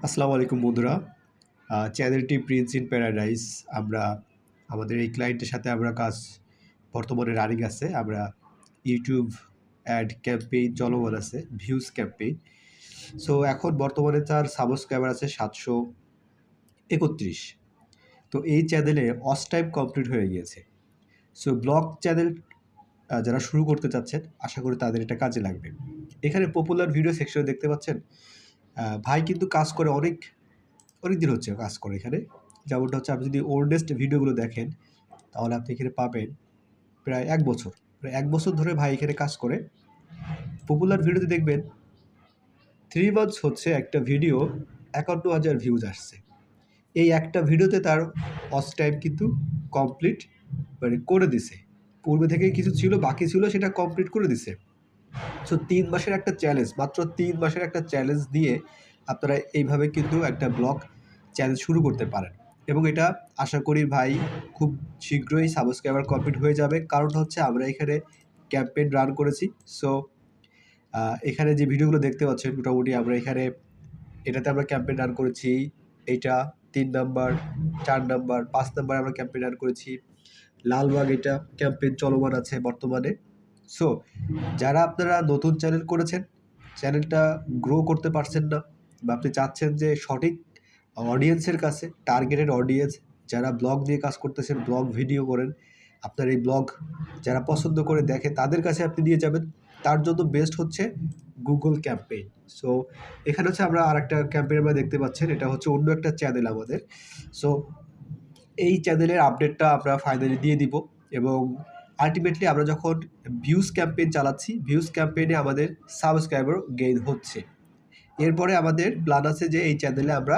আসসালামু আলাইকুম বন্ধুরা। চ্যানেলটি প্রিন্স ইন প্যারাডাইস। আমরা আমাদের এই ক্লায়েন্টের সাথে আমরা কাজ বর্তমানে রানিং আছে। আমরা ইউটিউব অ্যাড ক্যাম্পেইন চলমান আছে, ভিউজ ক্যাম্পেইন। সো এখন বর্তমানে তার সাবস্ক্রাইবার আছে 731। তো এই চ্যানেলে ওয়াচ টাইম কমপ্লিট হয়ে গিয়েছে। সো ব্লগ চ্যানেল যারা শুরু করতে চাচ্ছেন, আশা করি তাদের এটা কাজে লাগবে। এখানে পপুলার ভিডিও সেকশনে দেখতে পাচ্ছেন, ভাই কিন্তু কাজ করে অনেক দিন হচ্ছে কাজ করে এখানে। যেমনটা হচ্ছে আপনি যদি ওল্ডেস্ট ভিডিওগুলো দেখেন, তাহলে আপনি এখানে পাবেন প্রায় ১ বছর। প্রায় ১ বছর ধরে ভাই এখানে কাজ করে। পপুলার ভিডিওতে দেখবেন 3 মান্থস হচ্ছে একটা ভিডিও ৫১,০০০ ভিউজ আসছে। এই একটা ভিডিওতে তার ওয়াচ টাইম কিন্তু কমপ্লিট করে দিছে। পূর্বে থেকেই কিছু ছিল, বাকি ছিল, সেটা কমপ্লিট করে দিছে। সো ৩ মাসের একটা চ্যালেঞ্জ, মাত্র ৩ মাসের একটা চ্যালেঞ্জ দিয়ে আপনারা এইভাবে কিন্তু একটা ব্লগ চ্যানেল শুরু করতে পারেন। এবং এটা আশা করি ভাই খুব শীঘ্রই সাবস্ক্রাইবার কমপ্লিট হয়ে যাবে। কারণটা হচ্ছে আমরা এখানে ক্যাম্পেইন রান করেছি। সো এখানে যে ভিডিওগুলো দেখতে পাচ্ছেন, মোটামুটি আমরা এটাতে আমরা ক্যাম্পেইন রান করেছি। এইটা ৩ নাম্বার, ৪ নাম্বার, ৫ নাম্বার আমরা ক্যাম্পেইন রান করেছি। লালবাগ এটা ক্যাম্পেইন চলমান আছে বর্তমানে। সো যারা আপনারা নতুন চ্যানেল করেছেন, চ্যানেলটা গ্রো করতে পারছেন না, বা আপনি চাচ্ছেন যে সঠিক অডিয়েন্সের কাছে, টার্গেটেড অডিয়েন্স যারা ব্লগ নিয়ে কাজ করতেছেন, ব্লগ ভিডিও করেন, আপনার এই ব্লগ যারা পছন্দ করে দেখে তাদের কাছে আপনি নিয়ে যাবেন, তার জন্য বেস্ট হচ্ছে গুগল ক্যাম্পেইন। সো এখানে হচ্ছে আমরা আরেকটা ক্যাম্পেইন আমরা দেখতে পাচ্ছেন, এটা হচ্ছে অন্য একটা চ্যানেল আমাদের। সো এই চ্যানেলের আপডেটটা আমরা ফাইনালি দিয়ে দিব। এবং আল্টিমেটলি আমরা যখন ভিউজ ক্যাম্পেইন চালাচ্ছি, ভিউজ ক্যাম্পেইনে আমাদের সাবস্ক্রাইবার গেইন হচ্ছে। এরপরে আমাদের প্ল্যান আছে যে এই চ্যানেলে আমরা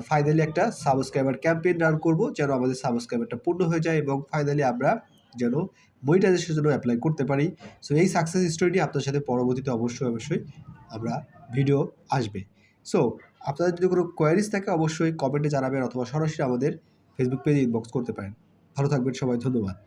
ফাইনালি একটা সাবস্ক্রাইবার ক্যাম্পেইন রান করব, যেন আমাদের সাবস্ক্রাইবারটা পূর্ণ হয়ে যায় এবং ফাইনালি আমরা যেন মনিটাইজেশনের জন্য অ্যাপ্লাই করতে পারি। সো এই সাকসেস স্টোরিটি আপনার সাথে পরবর্তীতে অবশ্যই আমরা ভিডিও আসবে। সো আপনাদের যদি কোনো কোয়ারিজ থাকে অবশ্যই কমেন্টে জানাবেন, অথবা সরাসরি আমাদের ফেসবুক পেজে ইনবক্স করতে পারেন। ভালো থাকবেন সবাই, ধন্যবাদ।